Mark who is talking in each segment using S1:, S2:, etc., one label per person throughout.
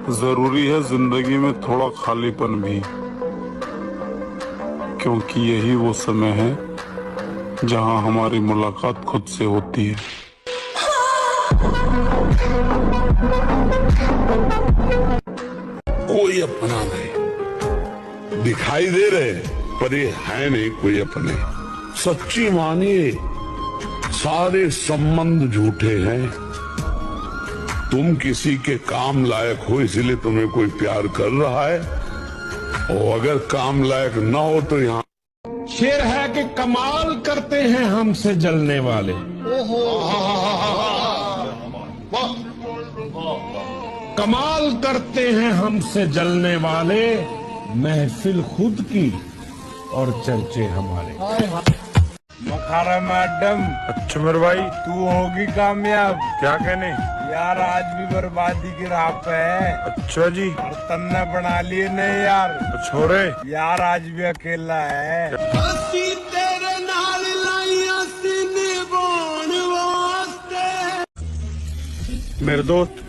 S1: जरूरी है जिंदगी में थोड़ा खालीपन भी, क्योंकि यही वो समय है जहां हमारी मुलाकात खुद से होती है।
S2: कोई अपना नहीं दिखाई दे रहे, पर ये है नहीं कोई अपने। सच्ची मानिए, सारे संबंध झूठे हैं। तुम किसी के काम लायक हो, इसलिए तुम्हें कोई प्यार कर रहा है, और अगर काम लायक न हो तो यहाँ
S3: शेर है कि कमाल करते हैं हमसे जलने वाले। कमाल करते हैं हमसे जलने वाले, महफिल खुद की और चर्चे हमारे।
S4: मखारा मैडम,
S1: अच्छा मेरे भाई,
S4: तू होगी कामयाब।
S1: क्या कहने?
S4: यार आज भी बर्बादी की राह पे है।
S1: अच्छा जी,
S4: बर्तन ने बना लिए नहीं यार।
S1: छोरे
S4: यार आज भी अकेला है।
S5: मेरे दोस्त,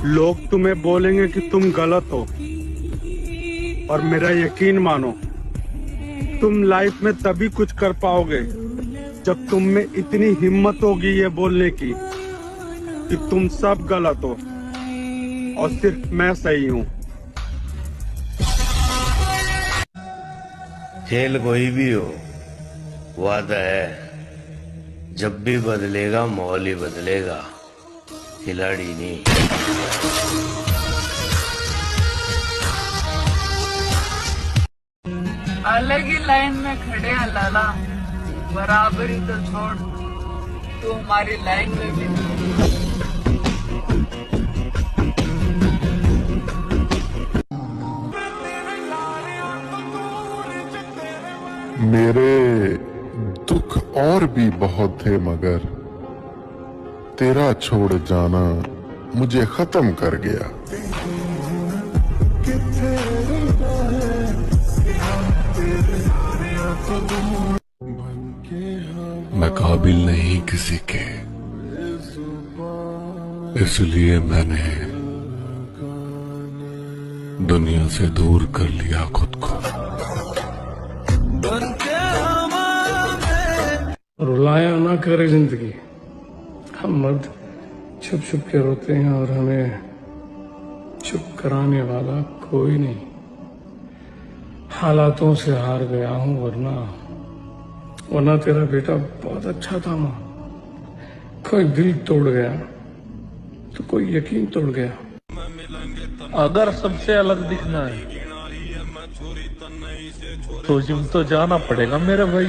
S5: लोग तुम्हें बोलेंगे कि तुम गलत हो, और मेरा यकीन मानो, तुम लाइफ में तभी कुछ कर पाओगे जब तुम में इतनी हिम्मत होगी ये बोलने की कि तुम सब गलत हो और सिर्फ मैं सही हूँ।
S6: खेल कोई भी हो, वादा है जब भी बदलेगा माहौल ही बदलेगा, खिलाड़ी नहीं।
S7: अलग ही लाइन में खड़े हैं लाला, बराबरी तो छोड़, तू हमारी लाइन में भी नहीं।
S8: मेरे दुख और भी बहुत थे, मगर तेरा छोड़ जाना मुझे खत्म कर गया।
S2: मैं काबिल नहीं किसी के, इसलिए मैंने दुनिया से दूर कर लिया खुद को।
S9: रुलाया ना करे जिंदगी, हम मर्द छुप छुप के रोते हैं और हमें चुप कराने वाला कोई नहीं। हालातों से हार गया हूं, वरना तेरा बेटा बहुत अच्छा था मां। कोई दिल तोड़ गया तो कोई यकीन तोड़ गया।
S10: अगर सबसे अलग दिखना है तो जिम तो जाना पड़ेगा मेरे भाई।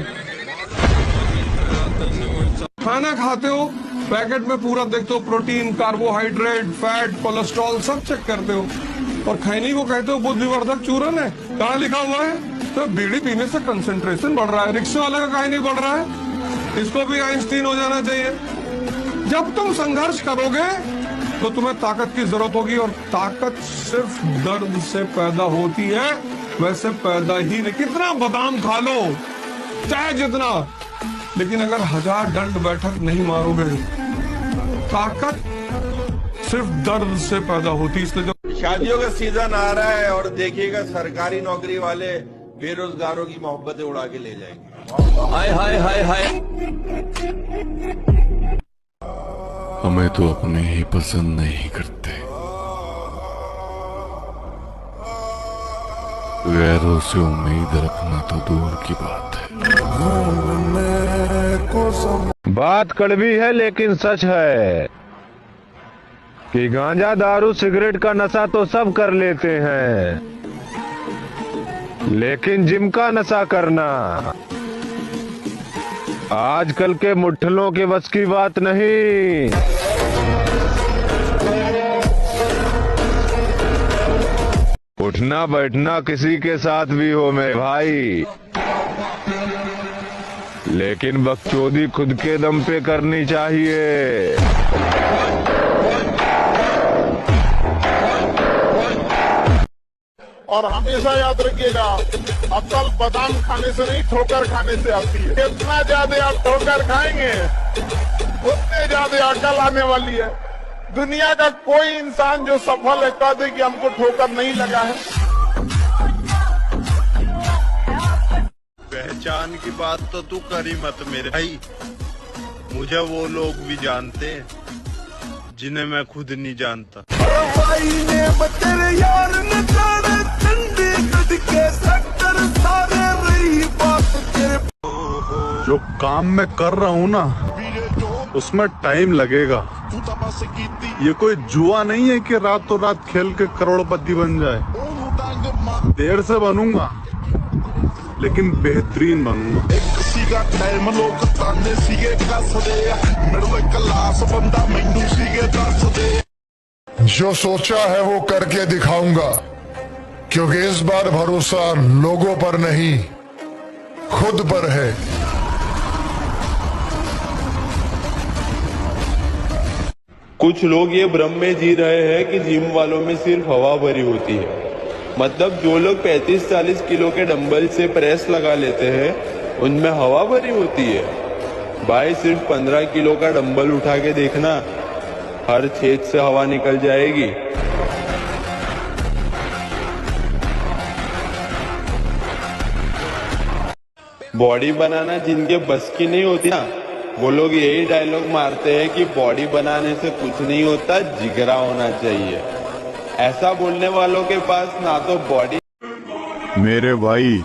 S3: खाना खाते हो, पैकेट में पूरा देखते हो, प्रोटीन, कार्बोहाइड्रेट, फैट, कोलेस्ट्रॉल सब चेक करते हो, और खैनी को कहते हो बुद्धिवर्धक चूरन है। कहाँ लिखा हुआ है? तो बीड़ी पीने से कंसंट्रेशन बढ़ रहा है। रिक्शे वाले का कहीं नहीं बढ़ रहा है, इसको भी आइंस्टीन हो जाना चाहिए। जब तुम संघर्ष करोगे तो तुम्हें ताकत की जरूरत होगी, और ताकत सिर्फ दर्द से पैदा होती है, वैसे पैदा ही नहीं। कितना बादाम खा लो, चाहे जितना, लेकिन अगर 1000 दंड बैठक नहीं मारोगे, ताकत सिर्फ दर्द से पैदा होती है। इसलिए जो
S4: शादियों का सीजन आ रहा है और देखिएगा सरकारी नौकरी वाले बेरोजगारों की मोहब्बतें उड़ा के ले जाएंगे। हाय हाय हाय हाय।
S2: हमें तो अपने ही पसंद नहीं करते, गैरों से उम्मीद रखना तो दूर की बात है।
S11: बात कड़वी है लेकिन सच है कि गांजा, दारू, सिगरेट का नशा तो सब कर लेते हैं, लेकिन जिम का नशा करना आजकल के मुट्ठलों के बस की बात नहीं। उठना बैठना किसी के साथ भी हो मेरे भाई, लेकिन बकचोदी खुद के दम पे करनी चाहिए।
S8: और हमेशा याद रखिएगा, अक्ल बादाम खाने से नहीं, ठोकर खाने से आती है। जितना ज्यादा आप ठोकर खाएंगे उतने ज्यादा अकल आने वाली है। दुनिया का कोई इंसान जो सफल है कह दे कि हमको ठोकर नहीं लगा है।
S4: पहचान की बात तो तू करी मत मेरे भाई, मुझे वो लोग भी जानते हैं जिन्हें मैं खुद नहीं जानता।
S5: जो काम मैं कर रहा हूँ ना उसमें टाइम लगेगा। ये कोई जुआ नहीं है कि रातों रात खेल के करोड़पति बन जाए। देर से बनूंगा लेकिन बेहतरीन बनूंगा।
S8: जो सोचा है वो करके दिखाऊंगा, क्योंकि इस बार भरोसा लोगों पर नहीं खुद पर है।
S4: कुछ लोग ये भ्रम में जी रहे हैं कि जिम वालों में सिर्फ हवा भरी होती है। मतलब जो लोग 35-40 किलो के डंबल से प्रेस लगा लेते हैं उनमें हवा भरी होती है। भाई सिर्फ 15 किलो का डंबल उठा के देखना, हर छेद से हवा निकल जाएगी। बॉडी बनाना जिनके बस की नहीं होती ना, वो लोग यही डायलॉग मारते हैं कि बॉडी बनाने से कुछ नहीं होता, जिगरा होना चाहिए। ऐसा बोलने वालों के पास ना तो बॉडी।
S11: मेरे भाई,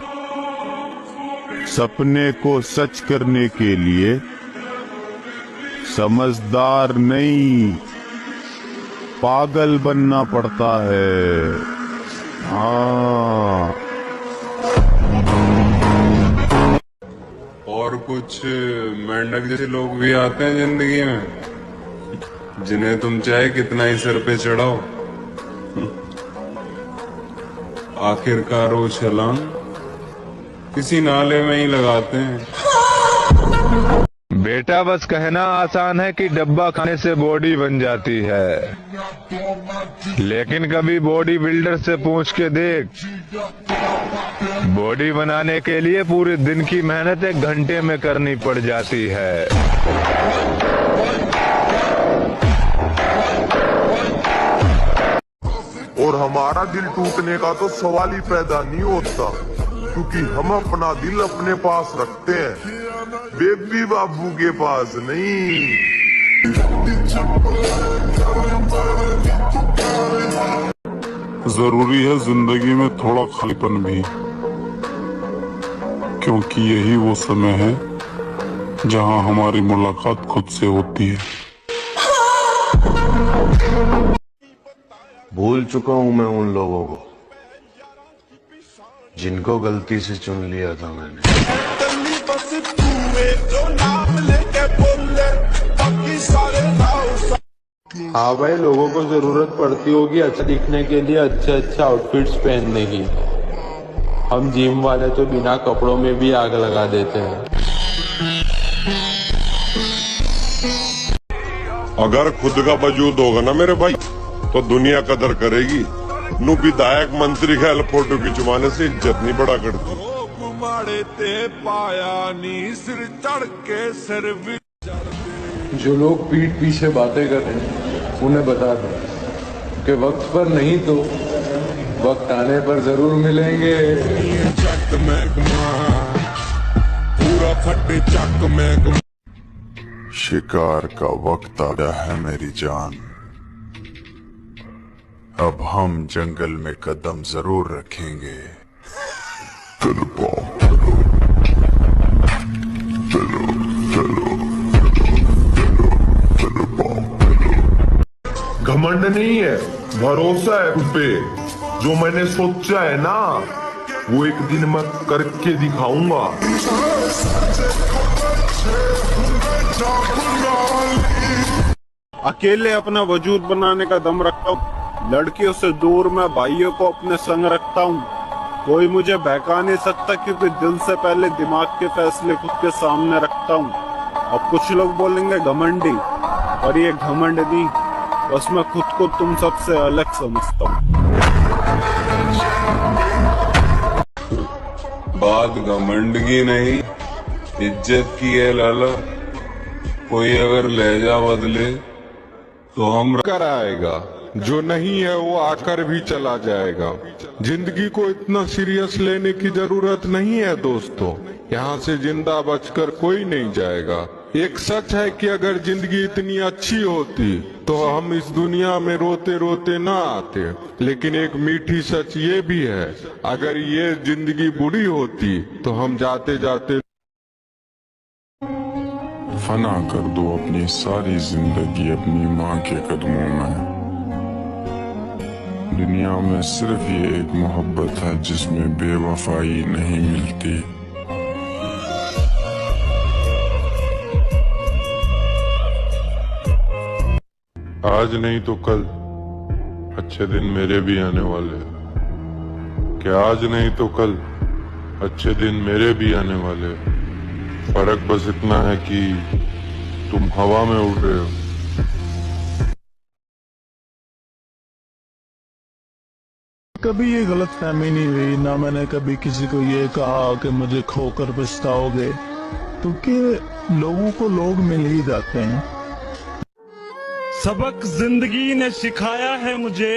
S11: सपने को सच करने के लिए समझदार नहीं पागल बनना पड़ता है। हाँ।
S1: और कुछ मेंढक जैसे लोग भी आते हैं जिंदगी में, जिन्हें तुम चाहे कितना ही सिर पे चढ़ाओ, आखिरकार वो छलांग किसी नाले में ही लगाते हैं।
S11: बेटा बस कहना आसान है कि डब्बा खाने से बॉडी बन जाती है, लेकिन कभी बॉडी बिल्डर से पूछ के देख, बॉडी बनाने के लिए पूरे दिन की मेहनत 1 घंटे में करनी पड़ जाती है।
S8: और हमारा दिल टूटने का तो सवाल ही पैदा नहीं होता, क्योंकि हम अपना दिल अपने पास रखते हैं, बेबी बाबू के पास नहीं।
S1: जरूरी है जिंदगी में थोड़ा खालीपन भी, क्योंकि यही वो समय है जहां हमारी मुलाकात खुद से होती है।
S6: भूल चुका हूं मैं उन लोगों को जिनको गलती से चुन लिया था मैंने।
S4: हाँ भाई, लोगों को जरूरत पड़ती होगी अच्छा दिखने के लिए, अच्छे आउटफिट्स पहनने की। हम जिम वाले तो बिना कपड़ों में भी आग लगा देते हैं।
S8: अगर खुद का वजूद होगा ना मेरे भाई, तो दुनिया कदर करेगी। नु विधायक मंत्री का फोटो खिंचवाने से इज्जत नहीं बढ़ा करती।
S3: जो लोग पीठ पीछे बातें कर रहे हैं उन्हें बता दो कि वक्त पर नहीं तो वक्त आने पर जरूर मिलेंगे।
S8: शिकार का वक्त आ गया है मेरी जान, अब हम जंगल में कदम जरूर रखेंगे। घमंड नहीं है, भरोसा है खुद पे। जो मैंने सोचा है ना, वो एक दिन मैं करके दिखाऊंगा।
S5: अकेले अपना वजूद बनाने का दम रखता हूँ, लड़कियों से दूर मैं भाइयों को अपने संग रखता हूँ। कोई मुझे बहका नहीं सकता, क्योंकि दिल से पहले दिमाग के फैसले खुद के सामने रखता हूँ। अब कुछ लोग बोलेंगे घमंडी, और ये घमंड नहीं, बस मैं खुद को तुम सबसे अलग समझता हूँ।
S1: बात घमंड की नहीं, इज्जत की है लाला। कोई अगर लहजा बदले तो हम
S8: कर आएगा, जो नहीं है वो आकर भी चला जाएगा। जिंदगी को इतना सीरियस लेने की जरूरत नहीं है दोस्तों। यहाँ से जिंदा बचकर कोई नहीं जाएगा। एक सच है कि अगर जिंदगी इतनी अच्छी होती तो हम इस दुनिया में रोते रोते ना आते। लेकिन एक मीठी सच ये भी है, अगर ये जिंदगी बुरी होती तो हम जाते जाते
S1: फना कर दो अपनी सारी जिंदगी अपनी माँ के कदमों में। दुनिया में सिर्फ ये एक मोहब्बत है जिसमें बेवफाई नहीं मिलती। आज नहीं तो कल अच्छे दिन मेरे भी आने वाले हैं। क्या आज नहीं तो कल अच्छे दिन मेरे भी आने वाले हैं। फर्क बस इतना है कि तुम हवा में उड़ रहे हो।
S10: कभी ये गलत फहमी नहीं हुई, ना मैंने कभी किसी को ये कहा कि मुझे खोकर पछताओगे, क्योंकि लोगों को लोग मिल ही जाते हैं। सबक जिंदगी ने सिखाया है मुझे,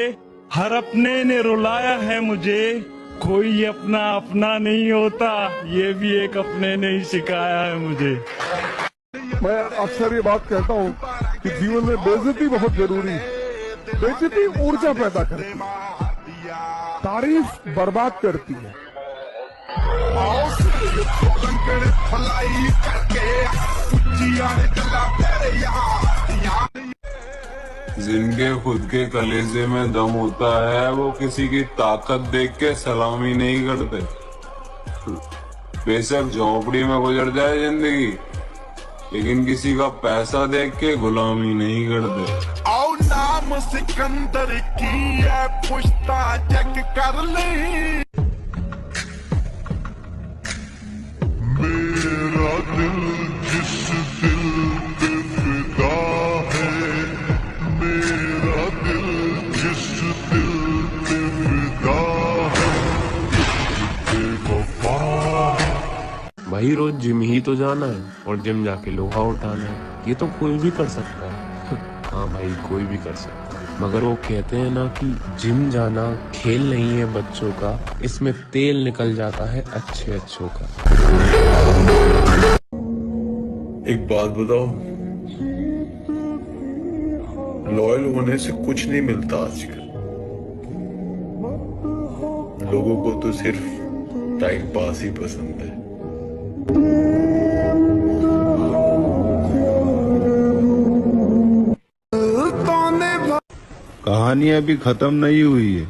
S10: हर अपने ने रुलाया है मुझे। कोई अपना अपना नहीं होता, ये भी एक अपने ने ही सिखाया है मुझे।
S8: मैं अक्सर ये बात कहता हूँ कि जीवन में बेइज्जती बहुत जरूरी है। बेइज्जती ऊर्जा पैदा करती है, तारीफ बर्बाद करती है।
S1: जिनके खुद के कलेजे में दम होता है वो किसी की ताकत देख के सलामी नहीं करते। बेशक झोंपड़ी में गुजर जाए जिंदगी, लेकिन किसी का पैसा देख के गुलामी नहीं करते।
S8: आओ नाम सिकंदर की है, पुश्ता चेक कर ले। मेरा दिल जिस दिल पे फिदा है, मेरा दिल जिस दिल पे फिदा है, बेवफा।
S12: भाई रोज जिम ही तो जाना है और जिम जाके लोहा उठाना है, ये तो कोई भी कर सकता है। हाँ भाई, कोई भी कर सकता है, मगर वो कहते हैं ना कि जिम जाना खेल नहीं है बच्चों का, इसमें तेल निकल जाता है अच्छे अच्छों का।
S13: एक बात बताओ, लॉयल होने से कुछ नहीं मिलता आजकल। लोगों को तो सिर्फ टाइम पास ही पसंद है।
S11: कहानी अभी खत्म नहीं हुई है,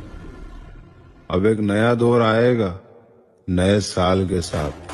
S11: अब एक नया दौर आएगा नए साल के साथ।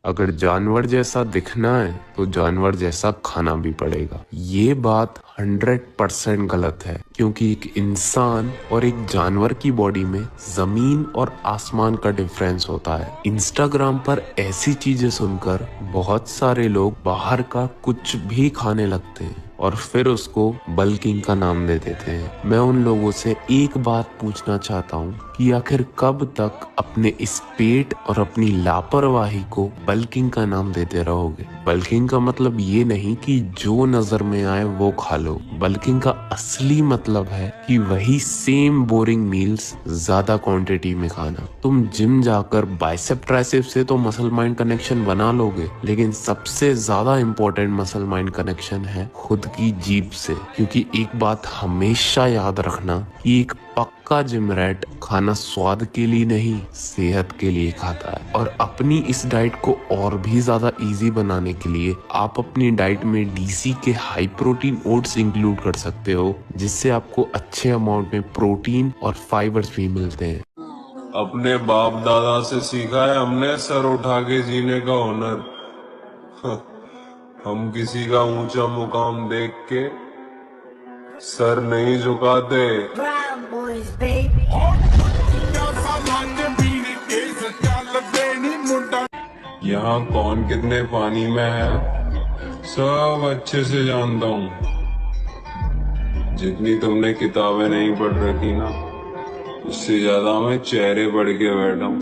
S12: अगर जानवर जैसा दिखना है तो जानवर जैसा खाना भी पड़ेगा। ये बात 100% गलत है, क्योंकि एक इंसान और एक जानवर की बॉडी में जमीन और आसमान का डिफरेंस होता है। इंस्टाग्राम पर ऐसी चीजें सुनकर बहुत सारे लोग बाहर का कुछ भी खाने लगते हैं और फिर उसको बल्किंग का नाम दे देते हैं। मैं उन लोगों से एक बात पूछना चाहता हूँ कि आखिर कब तक अपने इस पेट और अपनी लापरवाही को बल्किंग का नाम देते रहोगे? बल्किंग का मतलब ये नहीं कि जो नजर में आए वो खा लो। बल्किंग का असली मतलब है कि वही सेम बोरिंग मील्स ज्यादा क्वांटिटी में खाना। तुम जिम जाकर बाइसेप ट्राइसेप से तो मसल माइंड कनेक्शन बना लोगे, लेकिन सबसे ज्यादा इंपॉर्टेंट मसल माइंड कनेक्शन है खुद की जीभ से। क्योंकि एक बात हमेशा याद रखना कि एक पक्का जिम रैट खाना स्वाद के लिए नहीं, सेहत के लिए खाता है। और अपनी इस डाइट को और भी ज्यादा इजी बनाने के लिए आप अपनी डाइट में डीसी के हाई प्रोटीन ओट्स इंक्लूड कर सकते हो, जिससे आपको अच्छे अमाउंट में प्रोटीन और फाइबर्स भी मिलते हैं।
S1: अपने बाप दादा से सीखा है हमने सर उठा के जीने का हुनर। हम किसी का ऊंचा मुकाम देख के सर नहीं झुकाते। यहाँ कौन कितने पानी में है सब अच्छे से जानता हूँ। जितनी तुमने किताबें नहीं पढ़ रखी ना, उससे ज्यादा मैं चेहरे पढ़ के बैठा हूँ।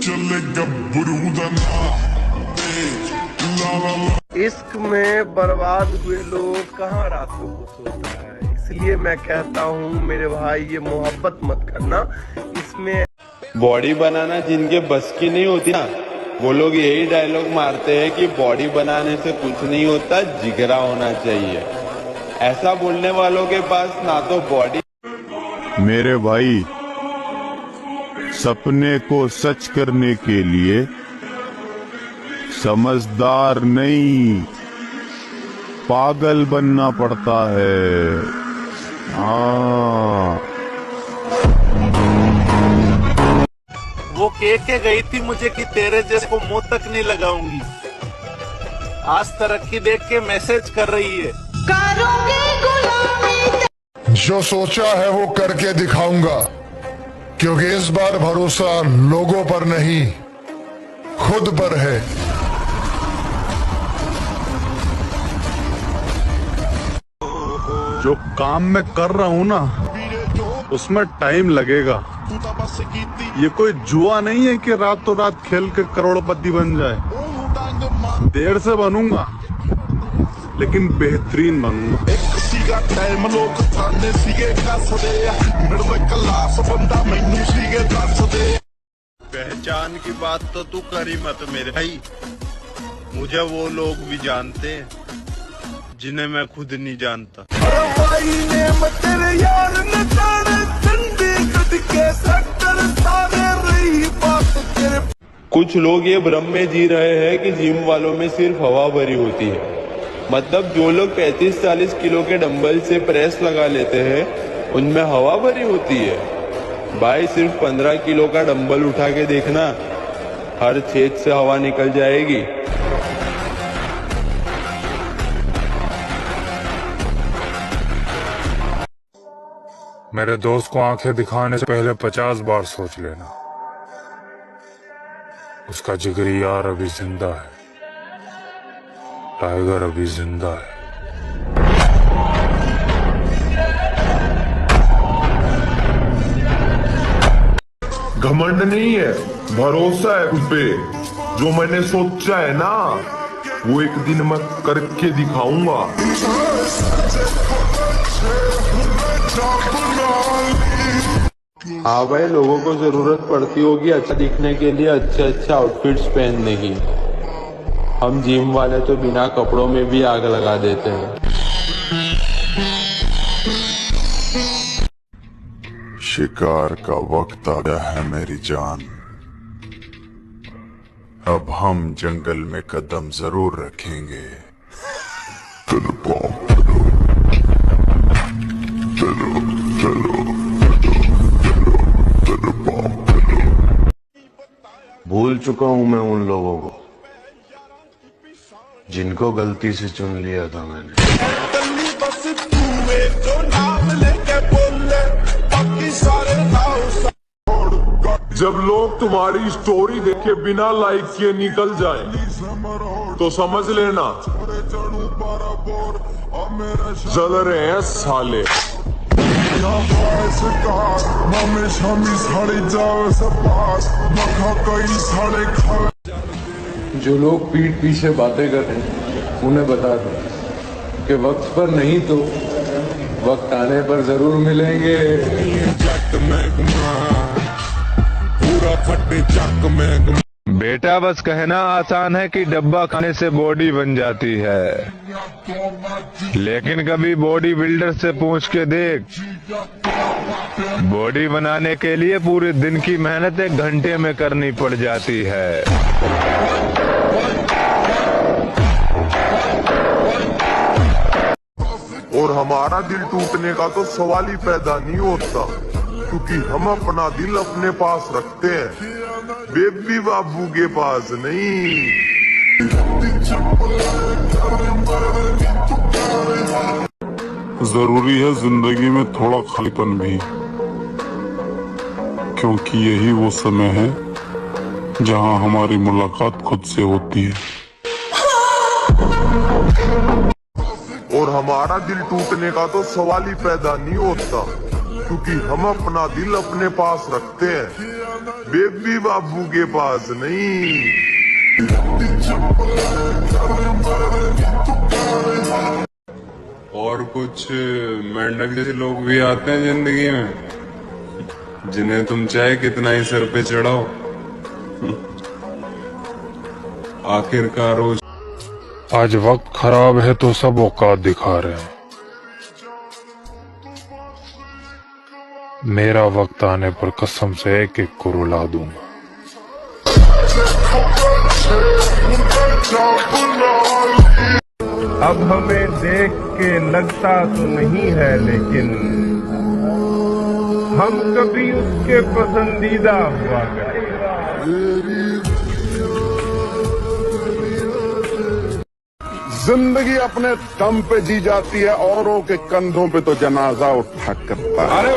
S14: इश्क में बर्बाद हुए लोग कहाँ रातों को सोता है। इसलिए मैं कहता हूँ मेरे भाई, ये मोहब्बत मत करना इसमें।
S4: बॉडी बनाना जिनके बस की नहीं होती ना, वो लोग यही डायलॉग मारते हैं कि बॉडी बनाने से कुछ नहीं होता, जिगरा होना चाहिए। ऐसा बोलने वालों के पास ना तो बॉडी।
S15: मेरे भाई, सपने को सच करने के लिए समझदार नहीं, पागल बनना पड़ता है। हाँ,
S16: वो कह के गई थी मुझे कि तेरे जैसे को मुंह तक नहीं लगाऊंगी। आज तरक्की देख के मैसेज कर रही है।
S17: जो सोचा है वो करके दिखाऊंगा, क्योंकि इस बार भरोसा लोगों पर नहीं, खुद पर है।
S5: जो काम मैं कर रहा हूँ ना, उसमें टाइम लगेगा। ये कोई जुआ नहीं है कि रातों रात खेल के करोड़पति बन जाए। देर से बनूंगा, लेकिन बेहतरीन बनूंगा।
S18: पहचान की बात तो तू करी मत मेरे भाई, मुझे वो लोग भी जानते हैं जिन्हें मैं खुद नहीं जानता।
S4: कुछ लोग ये भ्रम में जी रहे हैं कि जिम वालों में सिर्फ हवा भरी होती है। मतलब जो लोग 35-40 किलो के डंबल से प्रेस लगा लेते हैं, उनमें हवा भरी होती है। भाई, सिर्फ 15 किलो का डंबल उठा के देखना, हर छेद से हवा निकल जाएगी।
S1: मेरे दोस्त को आंखें दिखाने से पहले 50 बार सोच लेना। उसका जिगरी यार अभी जिंदा है, टाइगर अभी जिंदा है।
S17: घमंड नहीं है, भरोसा है उस पे। जो मैंने सोचा है ना, वो एक दिन मैं करके दिखाऊंगा।
S4: हाँ भाई, लोगों को जरूरत पड़ती होगी अच्छा दिखने के लिए, अच्छे आउटफिट्स पहनने की। हम जिम वाले तो बिना कपड़ों में भी आग लगा देते हैं।
S17: शिकार का वक्त आ गया है मेरी जान। अब हम जंगल में कदम जरूर रखेंगे।
S6: भूल चुका हूं मैं उन लोगों को जिनको गलती से चुन लिया था मैंने।
S17: जब लोग तुम्हारी स्टोरी देखे बिना लाइक किए निकल जाएं, तो समझ लेना जल रहे हैं साले।
S19: जो लोग पीठ पीछे बातें कर रहे हैं, उन्हें बता दो कि वक्त पर नहीं तो वक्त आने पर जरूर मिलेंगे।
S11: बेटा, बस कहना आसान है कि डब्बा खाने से बॉडी बन जाती है, लेकिन कभी बॉडी बिल्डर से पूछ के देख। बॉडी बनाने के लिए पूरे दिन की मेहनत 1 घंटे में करनी पड़ जाती है।
S17: और हमारा दिल टूटने का तो सवाल ही पैदा नहीं होता, क्योंकि हम अपना दिल अपने पास रखते हैं, बेबी बाबू के पास नहीं।
S1: जरूरी है जिंदगी में थोड़ा खालीपन भी, क्योंकि यही वो समय है जहां हमारी मुलाकात खुद से होती है।
S17: और हमारा दिल टूटने का तो सवाल ही पैदा नहीं होता, क्योंकि हम अपना दिल अपने पास रखते हैं, बेबी बाबू के पास नहीं।
S8: और कुछ मेंढक जैसे लोग भी आते हैं जिंदगी में, जिन्हें तुम चाहे कितना ही सर पे चढ़ाओ, आखिरकार वो
S1: आज वक्त खराब है तो सब औकात दिखा रहे हैं। मेरा वक्त आने पर कसम से एक एक को रुला दूंगा।
S14: अब हमें देख के लगता तो नहीं है, लेकिन हम कभी उसके पसंदीदा हुआ करते।
S2: जिंदगी अपने दम पे जी जाती है, औरों के कंधों पे तो जनाजा उठा करता है। अरे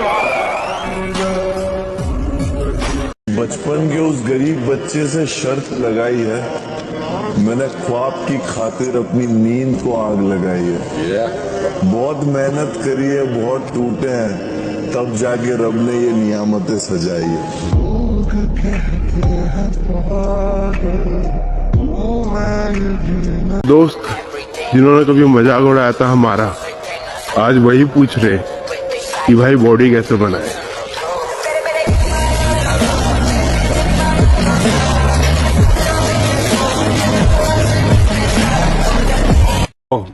S13: बचपन के उस गरीब बच्चे से शर्त लगाई है, मैंने ख्वाब की खातिर अपनी नींद को आग लगाई है। बहुत मेहनत करी है, बहुत टूटे हैं, तब जाके रब ने ये नियामतें सजाई है।
S15: दोस्त जिन्होंने कभी मजाक उड़ाया था हमारा, आज वही पूछ रहे कि भाई बॉडी कैसे बनाए।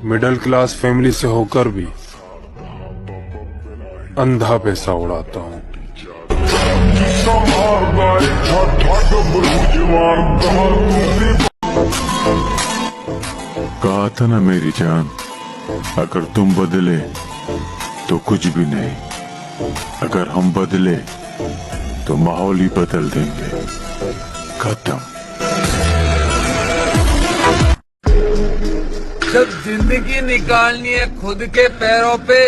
S1: मिडिल क्लास फैमिली से होकर भी अंधा पैसा उड़ाता हूँ।
S15: कहा था ना मेरी जान, अगर तुम बदले तो कुछ भी नहीं, अगर हम बदले तो माहौल ही बदल देंगे। खत्म।
S7: जब जिंदगी निकालनी है खुद के पैरों पे,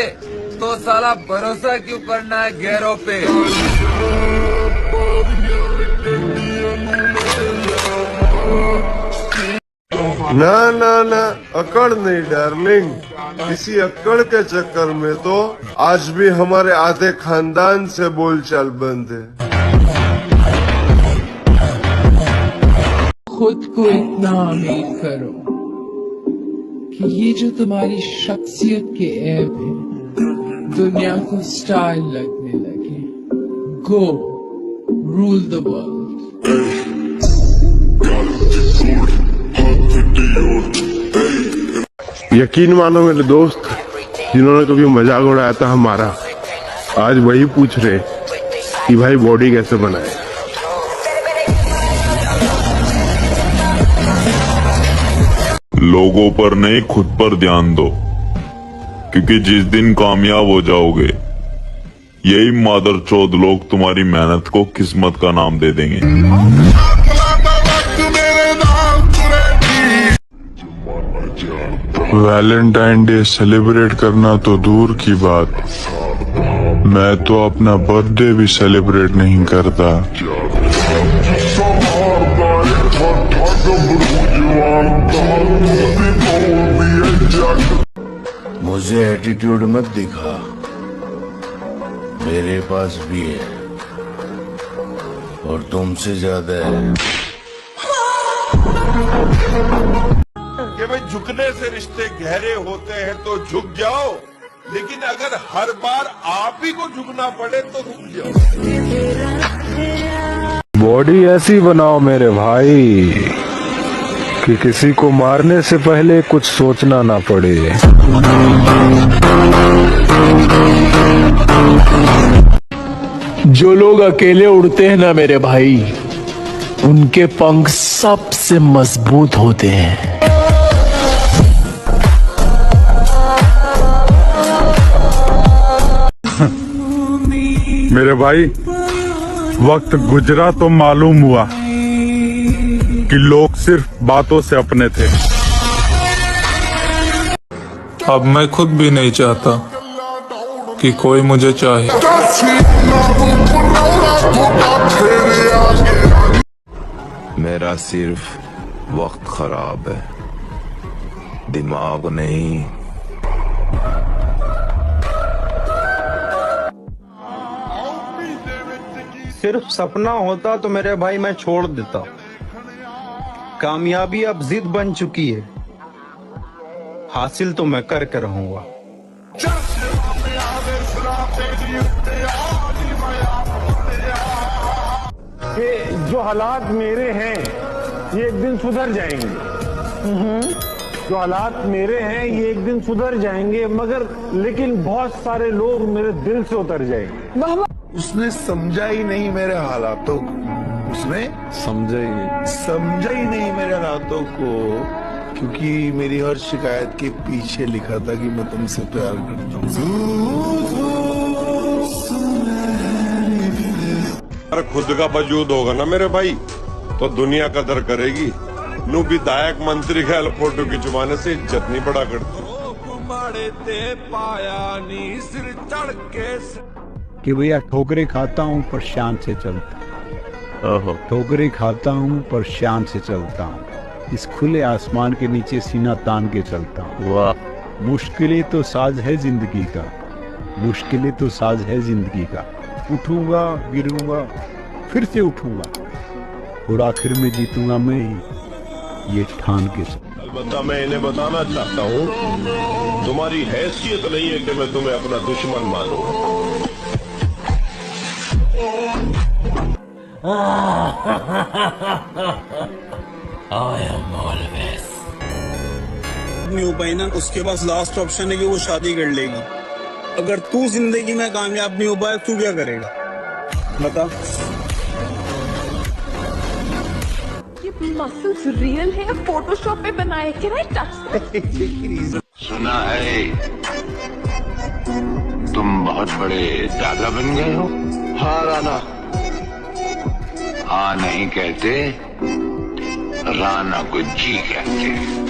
S7: तो साला भरोसा क्यों करना है गैरों पे।
S14: ना ना ना, अकड़ नहीं डार्लिंग, किसी अकड़ के चक्कर में तो आज भी हमारे आधे खानदान से बोलचाल बंद है।
S20: खुद को इतना अमीर करो कि ये जो तुम्हारी शख्सियत के ऐब है दुनिया को स्टाइल लगने लगे। गो रूल द वर्ल्ड।
S15: यकीन मानो मेरे दोस्त जिन्होंने कभी मजाक उड़ाया था हमारा, आज वही पूछ रहे कि भाई बॉडी कैसे बनाए।
S17: लोगों पर नहीं, खुद पर ध्यान दो, क्योंकि जिस दिन कामयाब हो जाओगे यही मादरचोद लोग तुम्हारी मेहनत को किस्मत का नाम दे देंगे।
S1: वैलेंटाइन डे सेलिब्रेट करना तो दूर की बात, मैं तो अपना बर्थडे भी सेलिब्रेट नहीं करता।
S6: मुझे एटीट्यूड मत दिखा, मेरे पास भी है और तुमसे ज्यादा है।
S17: कि भाई झुकने से रिश्ते गहरे होते हैं तो झुक जाओ, लेकिन अगर हर बार आप ही को झुकना पड़े तो रुक जाओ।
S1: बॉडी ऐसी बनाओ मेरे भाई कि किसी को मारने से पहले कुछ सोचना ना पड़े।
S21: जो लोग अकेले उड़ते हैं ना मेरे भाई, उनके पंख सबसे मजबूत होते हैं।
S8: मेरे भाई, वक्त गुजरा तो मालूम हुआ कि लोग सिर्फ बातों से अपने थे।
S22: अब मैं खुद भी नहीं चाहता कि कोई मुझे चाहे।
S13: मेरा सिर्फ वक्त खराब है, दिमाग नहीं।
S23: सिर्फ सपना होता तो मेरे भाई मैं छोड़ देता,
S3: कामयाबी अब जिद बन चुकी है, हासिल तो मैं करके रहूंगा।
S5: कि जो हालात मेरे हैं ये एक दिन सुधर जाएंगे। जो हालात मेरे हैं ये एक दिन सुधर जाएंगे, मगर लेकिन बहुत सारे लोग मेरे दिल से उतर जाएंगे।
S13: उसने समझा ही नहीं मेरे हालातों को, उसने समझा ही नहीं मेरे हालातों को, क्योंकि मेरी हर शिकायत के पीछे लिखा था कि मैं तुमसे प्यार करता हूँ।
S14: अगर खुद का वजूद होगा ना मेरे भाई तो दुनिया कदर करेगी। नू विधायक मंत्री का फोटो खिंचवाने से इज्जत नहीं बढ़ा करती।
S5: कि भैया ठोकरे खाता हूँ पर शान से चलता हूँ, ठोकरे खाता हूँ पर शान से चलता हूँ, इस खुले आसमान के नीचे सीना तान के चलता हूँ। वाह, मुश्किलें तो साज है जिंदगी का, मुश्किलें तो साज है जिंदगी का। उठूंगा, गिरूंगा, फिर से उठूंगा और आखिर में जीतूंगा मैं ही, ये ठान के।
S14: अलबत्ता मैं इन्हें बताना चाहता हूँ, तुम्हारी हैसियत नहीं है कि मैं तुम्हें अपना दुश्मन मानूं।
S3: नहीं हो पाई ना, उसके पास लास्ट ऑप्शन है कि वो शादी कर लेगी। अगर तू जिंदगी में कामयाब नहीं हो पाया तू क्या करेगा बता।
S9: ये मसल्स रियल है फोटोशॉप पे बनाए? Can I touch?
S6: सुना है तुम बहुत बड़े दादा बन गए हो। हाँ राना। हाँ नहीं कहते, राना को जी कहते।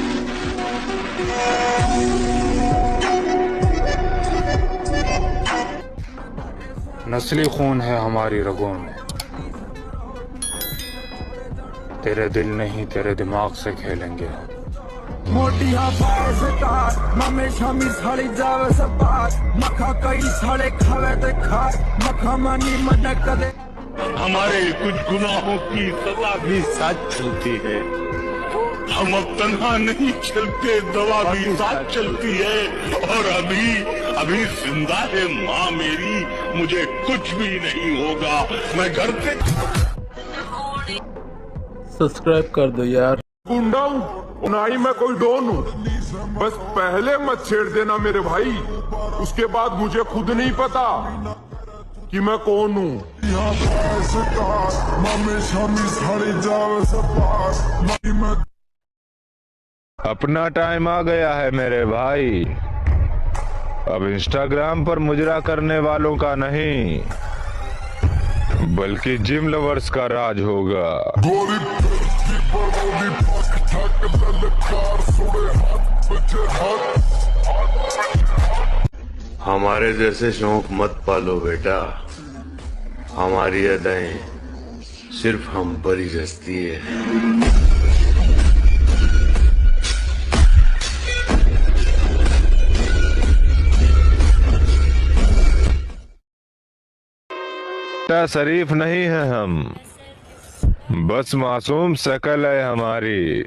S22: नस्ली खून है हमारी रगों में, तेरे दिल नहीं तेरे दिमाग से खेलेंगे हम।
S23: मोटिया ममे शामी साड़ी जावे सब बात मखा कई साड़े खावे ते खा मखा मानी मन कदे।
S2: हमारे कुछ गुनाहों की सजा भी साथ चलती है। हम अब तन्हा नहीं चलते, दवा भी साथ चलती है। और अभी जिंदा है माँ मेरी, मुझे कुछ भी नहीं होगा। मैं घर पे
S21: सब्सक्राइब कर दो यार।
S17: गुंडा हूँ ना ही मैं कोई डॉन हूँ, बस पहले मत छेड़ देना मेरे भाई, उसके बाद मुझे खुद नहीं पता कि मैं कौन हूँ।
S11: अपना टाइम आ गया है मेरे भाई, अब इंस्टाग्राम पर मुजरा करने वालों का नहीं बल्कि जिम लवर्स का राज होगा।
S6: हमारे जैसे शौक मत पालो बेटा, हमारी अदाएं सिर्फ हम पर ही रचती है।
S11: शरीफ नहीं है हम, बस मासूम शकल है हमारी,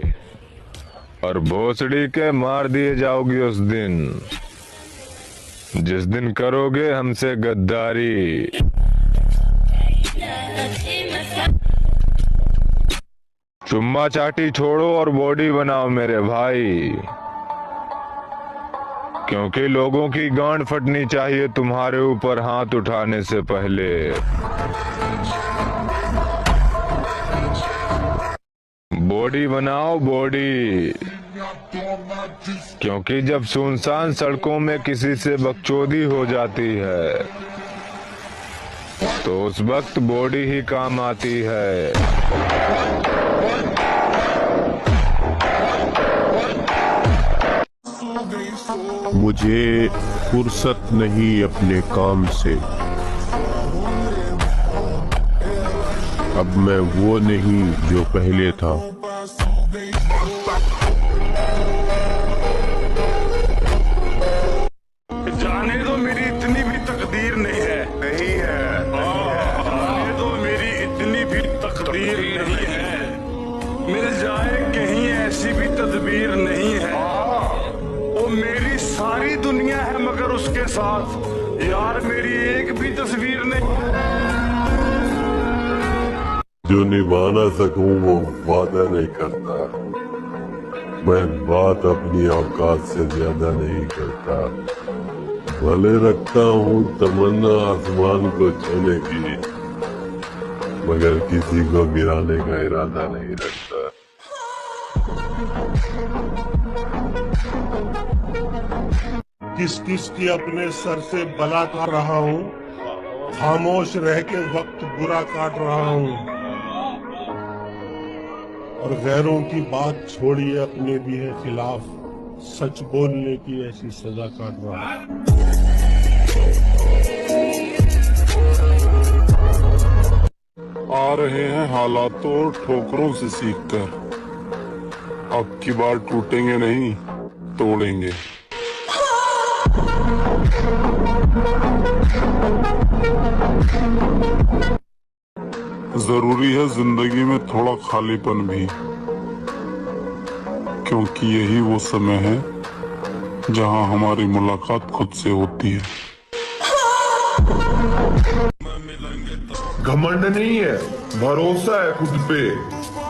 S11: और भोसड़ी के मार दिए जाओगे उस दिन जिस दिन करोगे हमसे गद्दारी। चुम्मा चाटी छोड़ो और बॉडी बनाओ मेरे भाई, क्योंकि लोगों की गांड फटनी चाहिए तुम्हारे ऊपर हाथ उठाने से पहले। बॉडी बनाओ बॉडी, क्योंकि जब सुनसान सड़कों में किसी से बकचोदी हो जाती है तो उस वक्त बॉडी ही काम आती है।
S14: मुझे फुर्सत नहीं अपने काम से, अब मैं वो नहीं जो पहले था।
S17: जाने दो मेरी इतनी भी तकदीर नहीं है, जाने दो मेरी इतनी भी तकदीर नहीं है। मिल जाएंगे
S5: किसी भी तदबीर नहीं है। वो मेरी सारी दुनिया है मगर उसके साथ यार मेरी एक भी तस्वीर नहीं।
S13: जो निभा ना सकूं वो वादा नहीं करता। मैं बात अपनी औकात से ज्यादा नहीं करता। भले रखता हूँ तमन्ना आसमान को छूने की, मगर किसी को गिराने का इरादा नहीं रखता।
S17: किस किस की अपने सर से बला कर रहा हूँ, खामोश रह के वक्त बुरा काट रहा हूँ, और गैरों की बात छोड़िए अपने भी है खिलाफ, सच बोलने की ऐसी सजा काट रहा हूँ।
S1: आ रहे हैं हालातों और ठोकरों से सीखकर, अब की बार टूटेंगे नहीं तोड़ेंगे। जरूरी है जिंदगी में थोड़ा खालीपन भी, क्योंकि यही वो समय है जहां हमारी मुलाकात खुद से होती है।
S17: घमंड नहीं है, भरोसा है खुद पे।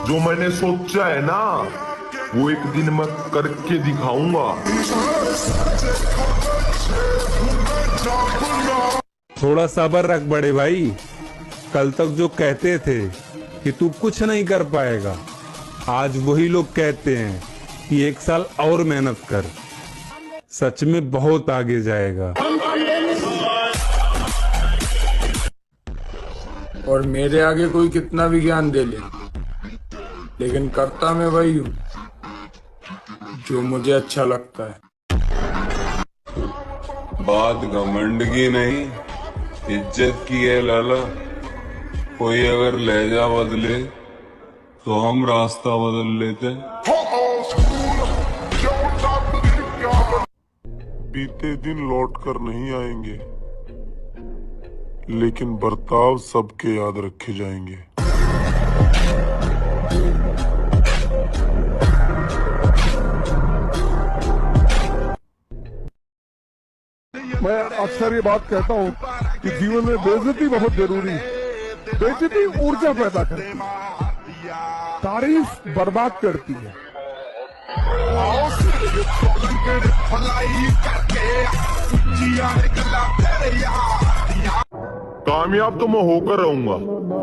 S17: जो मैंने सोचा है ना वो एक दिन मैं करके दिखाऊंगा।
S19: थोड़ा सब्र रख बड़े भाई। कल तक जो कहते थे कि तू कुछ नहीं कर पाएगा, आज वही लोग कहते हैं कि 1 साल और मेहनत कर, सच में बहुत आगे जाएगा।
S10: और मेरे आगे कोई कितना भी ज्ञान दे ले, लेकिन करता मैं वही हूँ जो मुझे अच्छा लगता है।
S1: बात घमंड की नहीं, इज्जत की है लाला। कोई अगर लहजा बदले तो हम रास्ता बदल लेते। बीते दिन लौट कर नहीं आएंगे, लेकिन बर्ताव सबके याद रखे जाएंगे।
S17: मैं अक्सर ये बात कहता हूँ कि जीवन में बेइज्जती बहुत जरूरी है। बेइज्जती ऊर्जा पैदा करती है, तारीफ बर्बाद करती है। कामयाब तो मैं होकर रहूंगा,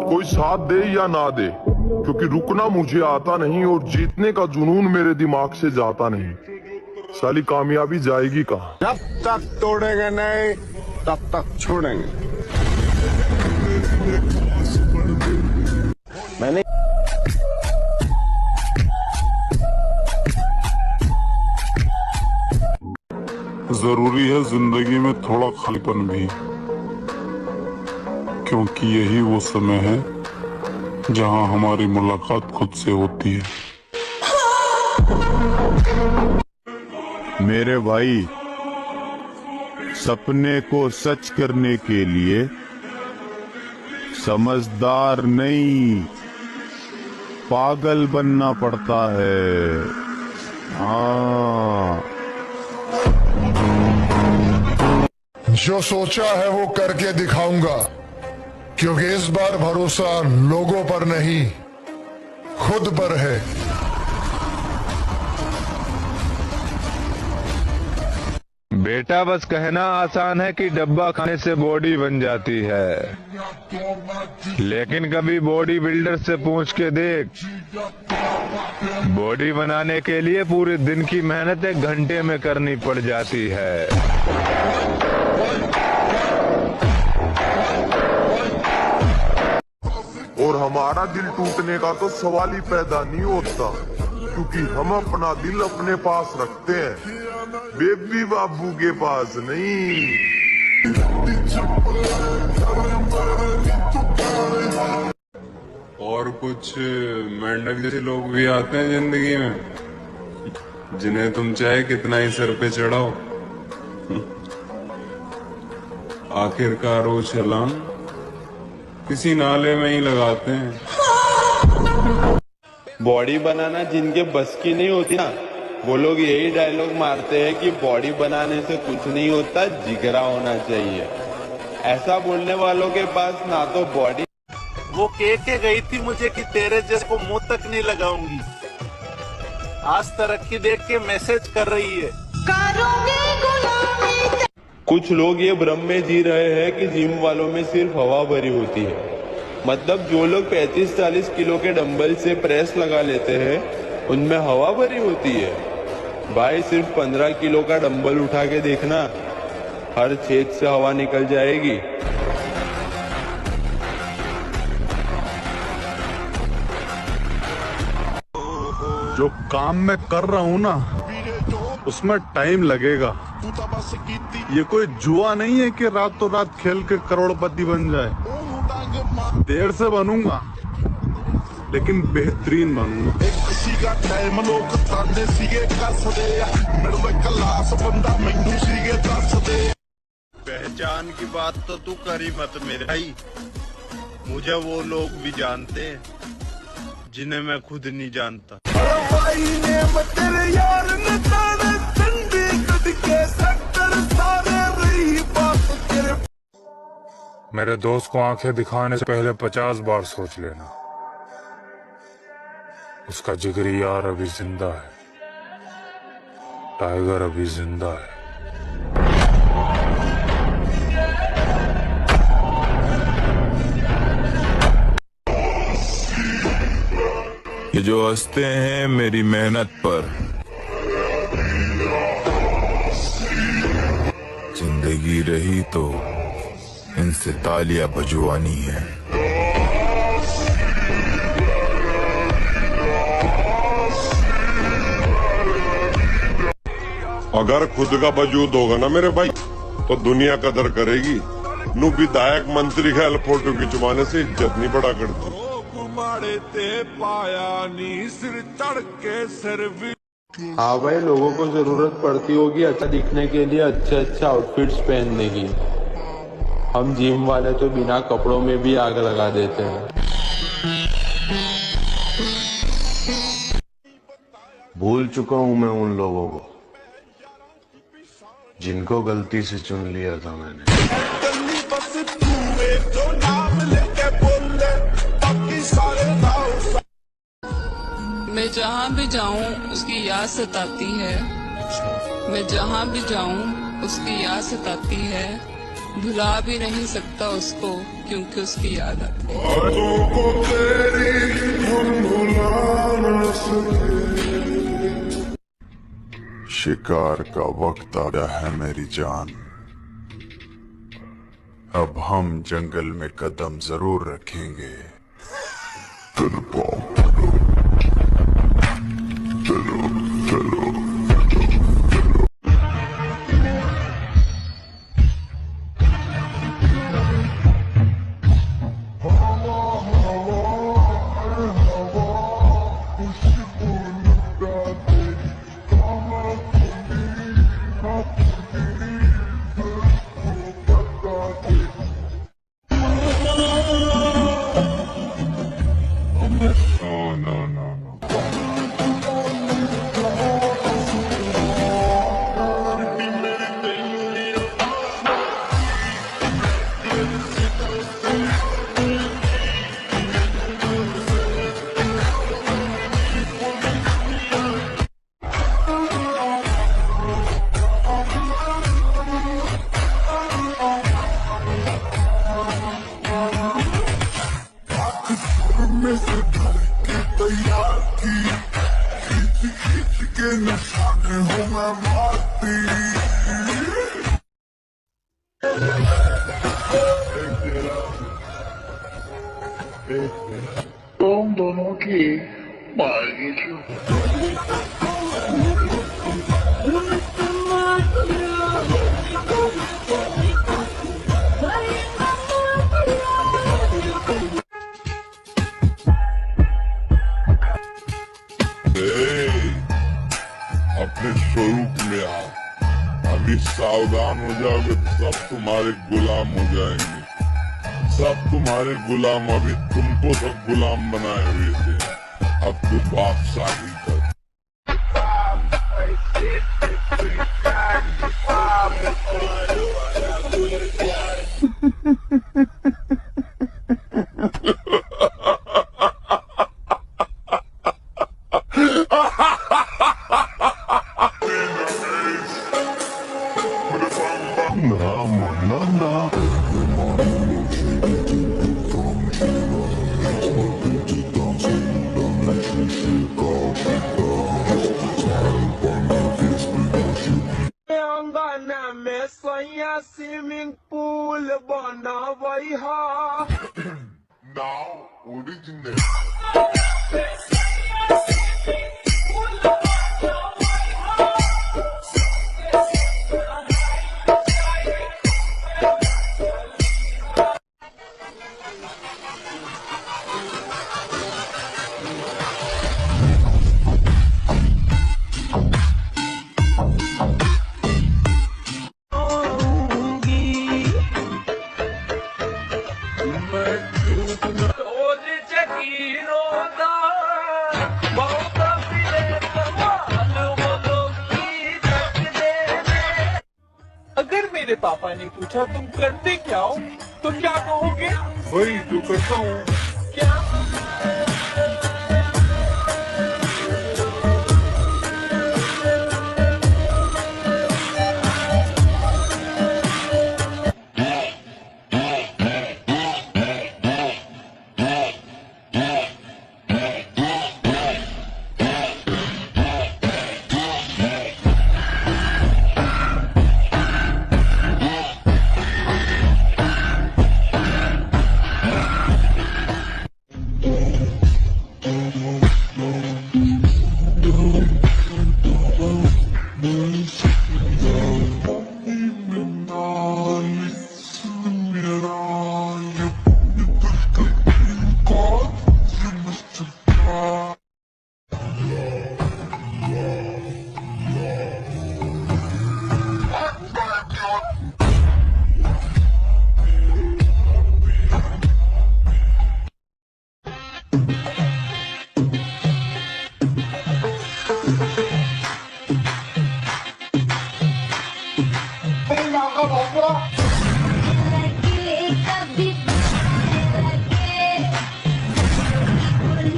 S17: कोई साथ दे या ना दे, क्योंकि रुकना मुझे आता नहीं और जीतने का जुनून मेरे दिमाग से जाता नहीं। साली कामयाबी जाएगी कहाँ?
S12: जब तक तोड़ेंगे नहीं तब तक छोड़ेंगे। मैंने
S1: जरूरी है जिंदगी में थोड़ा खालीपन भी, क्योंकि यही वो समय है जहां हमारी मुलाकात खुद से होती है।
S15: मेरे भाई, सपने को सच करने के लिए समझदार नहीं, पागल बनना पड़ता है। हाँ,
S16: जो सोचा है वो करके दिखाऊंगा, क्योंकि इस बार भरोसा लोगों पर नहीं खुद पर है।
S11: बेटा बस कहना आसान है कि डब्बा खाने से बॉडी बन जाती है, लेकिन कभी बॉडी बिल्डर से पूछ के देख, बॉडी बनाने के लिए पूरे दिन की मेहनत 1 घंटे में करनी पड़ जाती है।
S17: और हमारा दिल टूटने का तो सवाल ही पैदा नहीं होता, क्योंकि हम अपना दिल अपने पास रखते हैं, बेबी बाबू के पास नहीं।
S1: और कुछ मेंढक जैसे लोग भी आते हैं जिंदगी में, जिन्हें तुम चाहे कितना ही सर पे चढ़ाओ, आखिरकार वो छलांग किसी नाले में ही लगाते हैं।
S4: बॉडी बनाना जिनके बस की नहीं होती ना, वो लोग यही डायलॉग मारते हैं कि बॉडी बनाने से कुछ नहीं होता, जिगरा होना चाहिए। ऐसा बोलने वालों के पास ना तो बॉडी।
S7: वो कह के गई थी मुझे कि तेरे जैसे को मुंह तक नहीं लगाऊंगी, आज तरक्की देख के मैसेज कर रही है।
S4: कुछ लोग ये भ्रम में जी रहे हैं कि जिम वालों में सिर्फ हवा भरी होती है। मतलब जो लोग 35-40 किलो के डंबल से प्रेस लगा लेते हैं उनमें हवा भरी होती है। भाई सिर्फ 15 किलो का डंबल उठा के देखना, हर छेद से हवा निकल जाएगी।
S5: जो काम मैं कर रहा हूँ ना उसमें टाइम लगेगा। ये कोई जुआ नहीं है कि रातों रात खेल के करोड़पति बन जाए। देर से बनूंगा लेकिन बेहतरीन बनूंगा।
S18: पहचान की बात तो तू करी मत मेरे भाई, मुझे वो लोग भी जानते हैं जिन्हें मैं खुद नहीं जानता।
S22: मेरे दोस्त को आंखें दिखाने से पहले 50 बार सोच लेना, उसका जिगरी यार अभी जिंदा है, टाइगर अभी जिंदा है।
S15: ये जो हंसते हैं मेरी मेहनत पर, जिंदगी रही तो इनसे तालियां बजवानी है।
S1: अगर खुद का वजूद होगा ना मेरे भाई तो दुनिया कदर करेगी। नु विधायक मंत्री का फोटो खिंचवाने से इज्जत नहीं बढ़ा करती।
S4: हाँ भाई, लोगों को जरूरत पड़ती होगी अच्छा दिखने के लिए, अच्छे आउटफिट्स पहनने की। हम जिम वाले तो बिना कपड़ों में भी आग लगा देते हैं।
S6: भूल चुका हूं मैं उन लोगों को जिनको गलती से चुन लिया था मैंने।
S24: मैं जहाँ भी जाऊँ उसकी याद सताती है, मैं जहाँ भी जाऊँ उसकी याद सताती है। भुला भी नहीं सकता उसको क्योंकि उसकी याद आती है।
S15: शिकार का वक्त आ गया है मेरी जान, अब हम जंगल में कदम जरूर रखेंगे।
S23: तुम दोनों की मांगी
S1: अपने स्वरूप में आ, अभी सावधान हो जाओगे तो सब तुम्हारे गुलाम हो जाएंगे। सब तुम्हारे गुलाम अभी तुमको सब गुलाम बनाए हुए थे,
S2: अब तो बाप शादी कर।
S23: अंगना में सैया स्विमिंग पूल बना वही
S2: Now, original.
S23: अगर मेरे पापा ने पूछा तुम करते क्या हो तो क्या कहोगे?
S2: वही जो करता हूँ।
S23: क्या?